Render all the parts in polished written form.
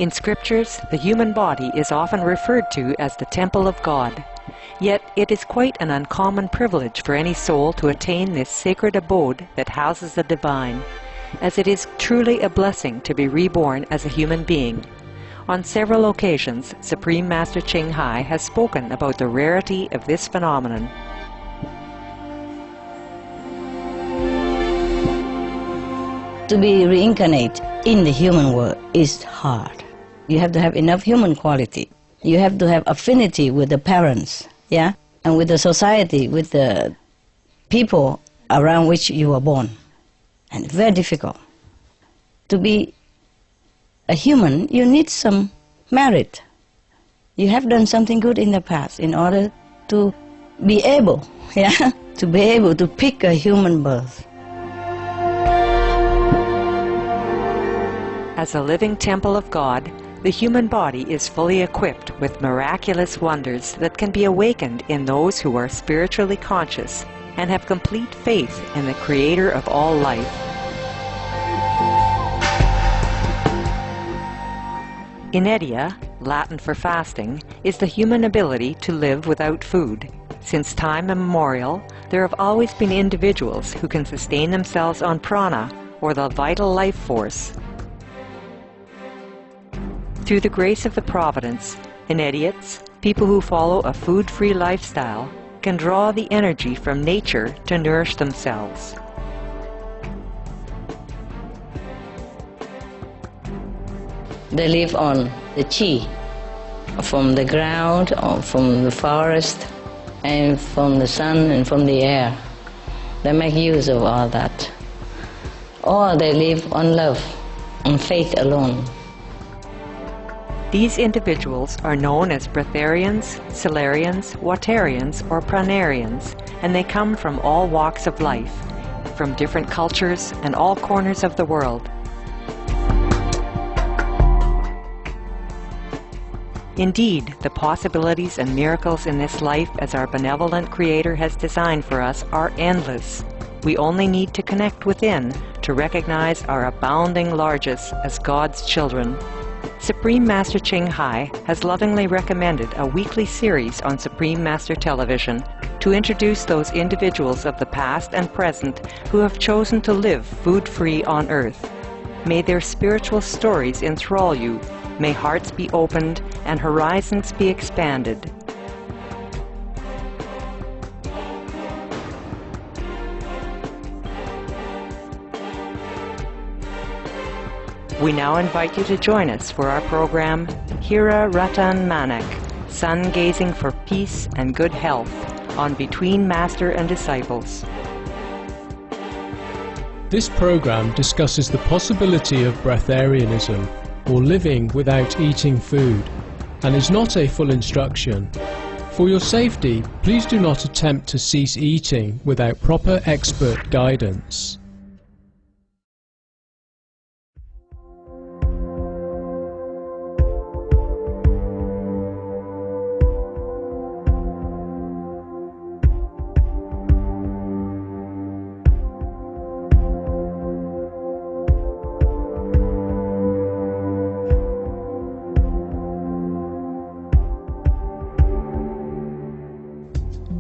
In scriptures, the human body is often referred to as the temple of God. Yet it is quite an uncommon privilege for any soul to attain this sacred abode that houses the divine, as it is truly a blessing to be reborn as a human being. On several occasions, Supreme Master Ching Hai has spoken about the rarity of this phenomenon. To be reincarnate in the human world is hard. You have to have enough human quality. You have to have affinity with the parents, yeah, and with the society, with the people around which you were born. And very difficult. To be a human, you need some merit. You have done something good in the past in order to be able, yeah, to be able to pick a human birth. As a living temple of God, the human body is fully equipped with miraculous wonders that can be awakened in those who are spiritually conscious and have complete faith in the Creator of all life. Inedia, Latin for fasting, is the human ability to live without food. Since time immemorial, there have always been individuals who can sustain themselves on prana, or the vital life force. Through the grace of the Providence, Inediates, people who follow a food-free lifestyle, can draw the energy from nature to nourish themselves. They live on the chi, from the ground, or from the forest, and from the sun and from the air. They make use of all that. Or they live on love, on faith alone. These individuals are known as breatharians, solarians, watarians, or pranarians, and they come from all walks of life, from different cultures and all corners of the world. Indeed, the possibilities and miracles in this life as our benevolent Creator has designed for us are endless. We only need to connect within to recognize our abounding largesse as God's children. Supreme Master Ching Hai has lovingly recommended a weekly series on Supreme Master Television to introduce those individuals of the past and present who have chosen to live food-free on earth. May their spiritual stories enthrall you. May hearts be opened and horizons be expanded. We now invite you to join us for our program, Hira Ratan Manak, Sungazing for Peace and Good Health, on Between Master and Disciples. This program discusses the possibility of breatharianism, or living without eating food, and is not a full instruction. For your safety, please do not attempt to cease eating without proper expert guidance.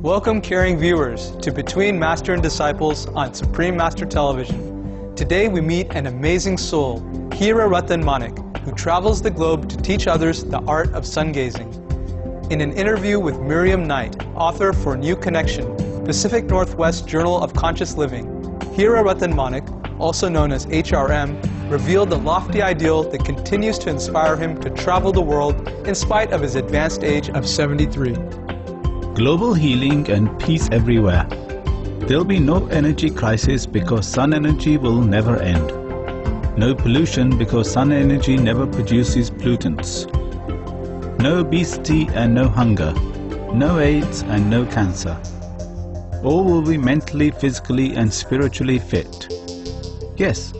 Welcome, caring viewers, to Between Master and Disciples on Supreme Master Television. Today we meet an amazing soul, Hira Ratan Manik, who travels the globe to teach others the art of sungazing. In an interview with Miriam Knight, author for New Connection, Pacific Northwest Journal of Conscious Living, Hira Ratan Manik, also known as HRM, revealed the lofty ideal that continues to inspire him to travel the world in spite of his advanced age of 73. Global healing and peace everywhere. There'll be no energy crisis because sun energy will never end. No pollution because sun energy never produces pollutants. No obesity and no hunger. No AIDS and no cancer. All will be mentally, physically and spiritually fit. Yes,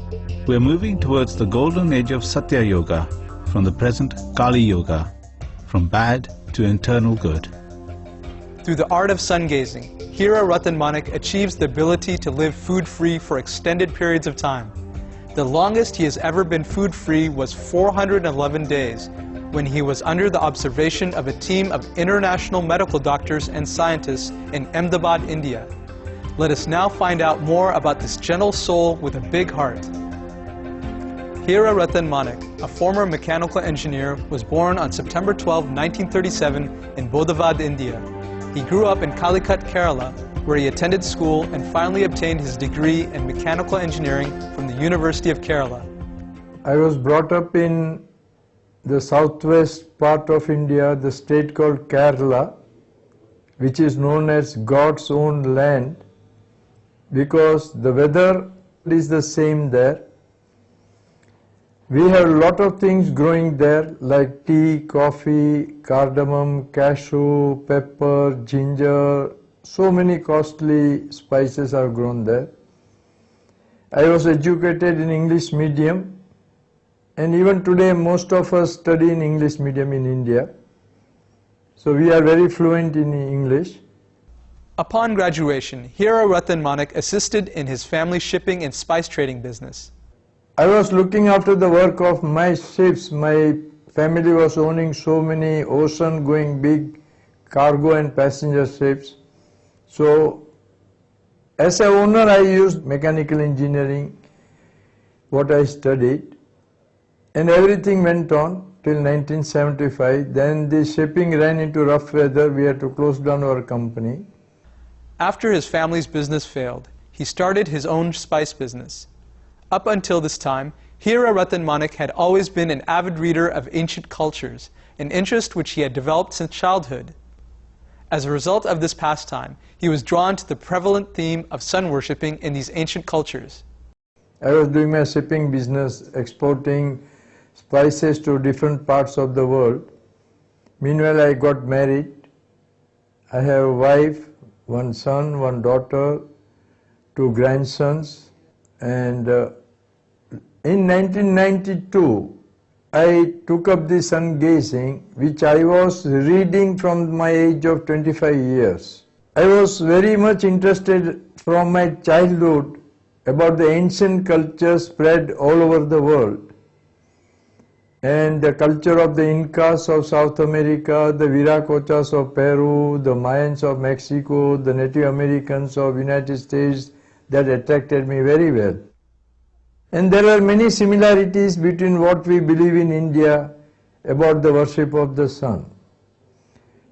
we're moving towards the golden age of Satya Yoga, from the present Kali Yoga, from bad to eternal good. Through the art of sungazing, Hira Ratan Manik achieves the ability to live food-free for extended periods of time. The longest he has ever been food-free was 411 days, when he was under the observation of a team of international medical doctors and scientists in Ahmedabad, India. Let us now find out more about this gentle soul with a big heart. Hira Ratan Manek, a former mechanical engineer, was born on September 12, 1937 in Bodhavad, India. He grew up in Calicut, Kerala, where he attended school and finally obtained his degree in mechanical engineering from the University of Kerala. I was brought up in the southwest part of India, the state called Kerala, which is known as God's own land, because the weather is the same there. We have a lot of things growing there like tea, coffee, cardamom, cashew, pepper, ginger. So many costly spices are grown there. I was educated in English medium, and even today most of us study in English medium in India. So we are very fluent in English. Upon graduation, Hira Ratan Manek assisted in his family's shipping and spice trading business. I was looking after the work of my ships. My family was owning so many ocean-going big cargo and passenger ships. So, as an owner, I used mechanical engineering, what I studied, and everything went on till 1975. Then the shipping ran into rough weather. We had to close down our company. After his family's business failed, he started his own spice business. Up until this time, Hira Ratan Manek had always been an avid reader of ancient cultures, an interest which he had developed since childhood. As a result of this pastime, he was drawn to the prevalent theme of sun worshipping in these ancient cultures. I was doing my shipping business, exporting spices to different parts of the world. Meanwhile, I got married. I have a wife, one son, one daughter, two grandsons, and in 1992, I took up the sun gazing, which I was reading from my age of 25 years. I was very much interested from my childhood about the ancient culture spread all over the world. And the culture of the Incas of South America, the Viracochas of Peru, the Mayans of Mexico, the Native Americans of United States, that attracted me very well. And there are many similarities between what we believe in India about the worship of the sun.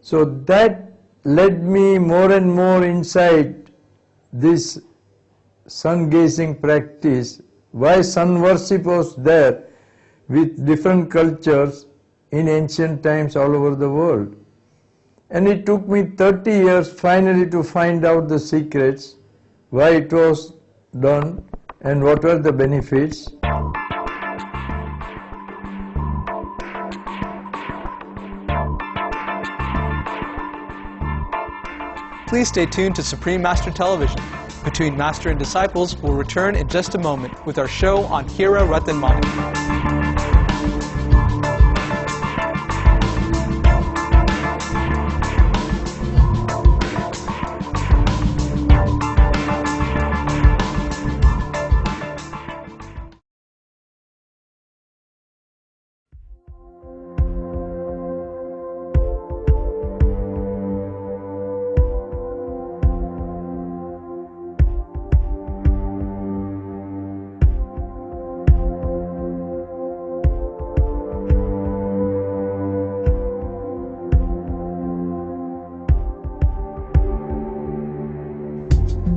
So that led me more and more inside this sun gazing practice, why sun worship was there with different cultures in ancient times all over the world. And it took me 30 years finally to find out the secrets, why it was done, and what were the benefits. Please stay tuned to Supreme Master Television. Between Master and Disciples will return in just a moment with our show on Hira Ratan Manek.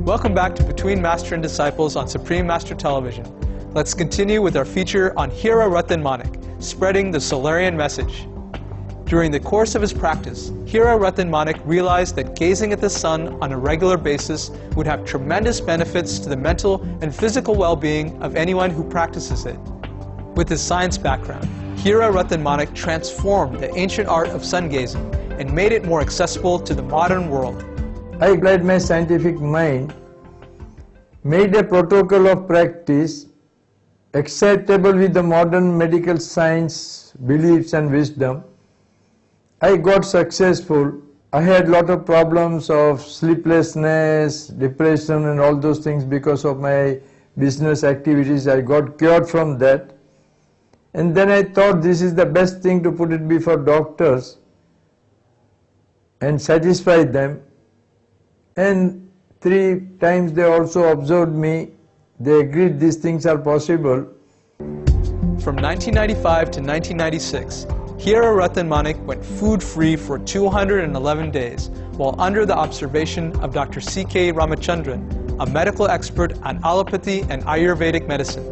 Welcome back to Between Master and Disciples on Supreme Master Television. Let's continue with our feature on Hira Ratan Manek, spreading the Solarian message. During the course of his practice, Hira Ratan Manek realized that gazing at the sun on a regular basis would have tremendous benefits to the mental and physical well-being of anyone who practices it. With his science background, Hira Ratan Manek transformed the ancient art of sun gazing and made it more accessible to the modern world. I applied my scientific mind, made a protocol of practice acceptable with the modern medical science beliefs and wisdom. I got successful. I had a lot of problems of sleeplessness, depression and all those things because of my business activities. I got cured from that. And then I thought this is the best thing to put it before doctors and satisfy them. And 3 times they also observed me. They agreed these things are possible. From 1995 to 1996, Hira Ratan Manik went food-free for 211 days while under the observation of Dr. C.K. Ramachandran, a medical expert on allopathy and Ayurvedic medicine.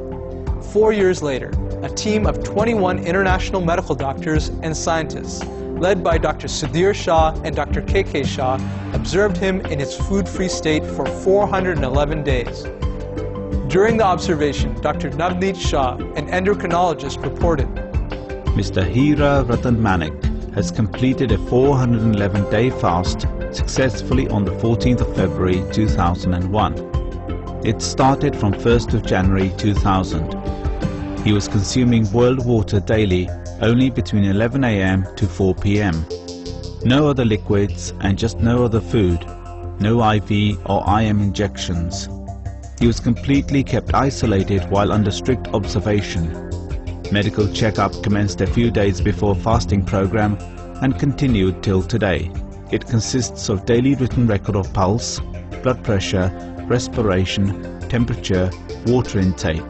4 years later, a team of 21 international medical doctors and scientists, led by Dr. Sudhir Shah and Dr. K.K. Shah, observed him in his food-free state for 411 days. During the observation, Dr. Navneet Shah, an endocrinologist, reported, Mr. Hira Ratan Manik has completed a 411-day fast successfully on the 14th of February 2001. It started from 1st of January 2000. He was consuming boiled water daily only between 11 AM to 4 PM. No other liquids and just no other food, no IV or IM injections. He was completely kept isolated while under strict observation. Medical checkup commenced a few days before fasting program and continued till today. It consists of daily written record of pulse, blood pressure, respiration, temperature, water intake.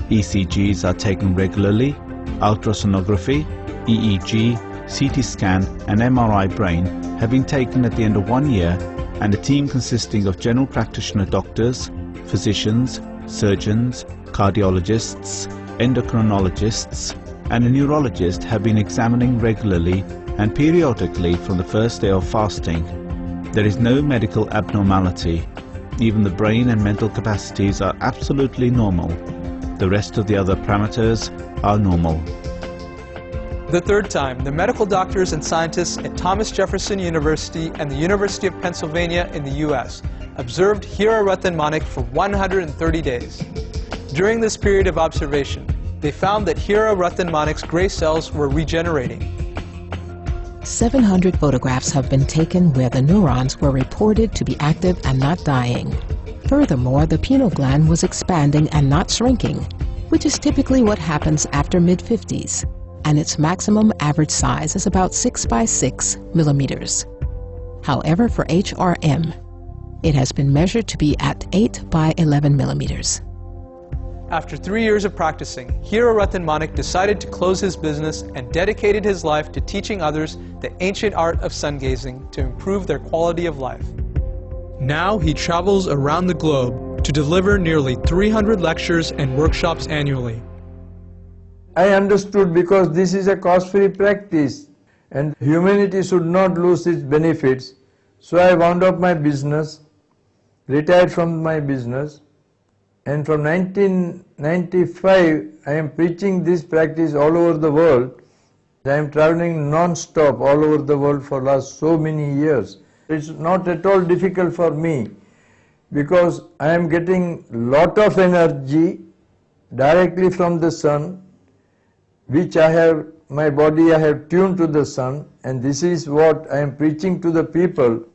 ECGs are taken regularly, ultrasonography, EEG, CT scan and MRI brain have been taken at the end of 1 year, and a team consisting of general practitioner doctors, physicians, surgeons, cardiologists, endocrinologists and a neurologist have been examining regularly and periodically from the first day of fasting. There is no medical abnormality. Even the brain and mental capacities are absolutely normal. The rest of the other parameters are normal. The third time, the medical doctors and scientists at Thomas Jefferson University and the University of Pennsylvania in the US observed Hira Ratan Manik for 130 days. During this period of observation, they found that Hira Ratan Manik's gray cells were regenerating. 700 photographs have been taken where the neurons were reported to be active and not dying. Furthermore, the pineal gland was expanding and not shrinking, which is typically what happens after mid-50s, and its maximum average size is about 6 by 6 millimeters. However, for HRM, it has been measured to be at 8 by 11 millimeters. After 3 years of practicing, Hira Ratan Manik decided to close his business and dedicated his life to teaching others the ancient art of sungazing to improve their quality of life. Now he travels around the globe to deliver nearly 300 lectures and workshops annually. I understood because this is a cost-free practice and humanity should not lose its benefits. So I wound up my business, retired from my business, and from 1995 I am preaching this practice all over the world. I am traveling non-stop all over the world for last so many years. It's not at all difficult for me because I am getting lot of energy directly from the sun, which I have, my body I have tuned to the sun, and this is what I am preaching to the people,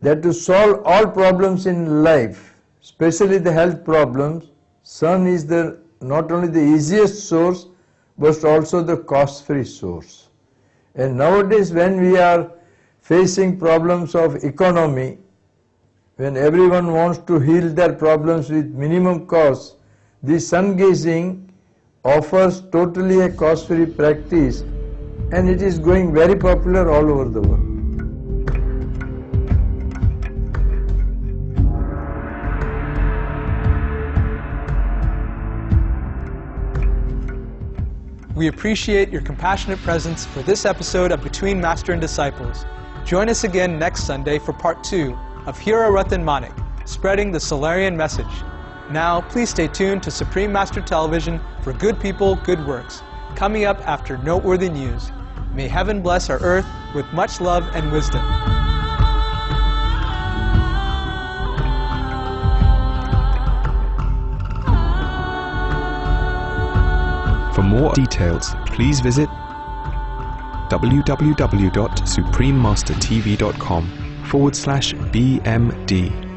that to solve all problems in life, especially the health problems, sun is not only the easiest source but also the cost-free source. And nowadays when we are facing problems of economy, when everyone wants to heal their problems with minimum cost, this sun gazing offers totally a cost-free practice, and it is going very popular all over the world. We appreciate your compassionate presence for this episode of Between Master and Disciples. Join us again next Sunday for part 2 of Hira Ratan Manik, spreading the Solarian message. Now, please stay tuned to Supreme Master Television for Good People, Good Works, coming up after noteworthy news. May heaven bless our earth with much love and wisdom. For more details, please visit www.suprememastertv.com/BMD.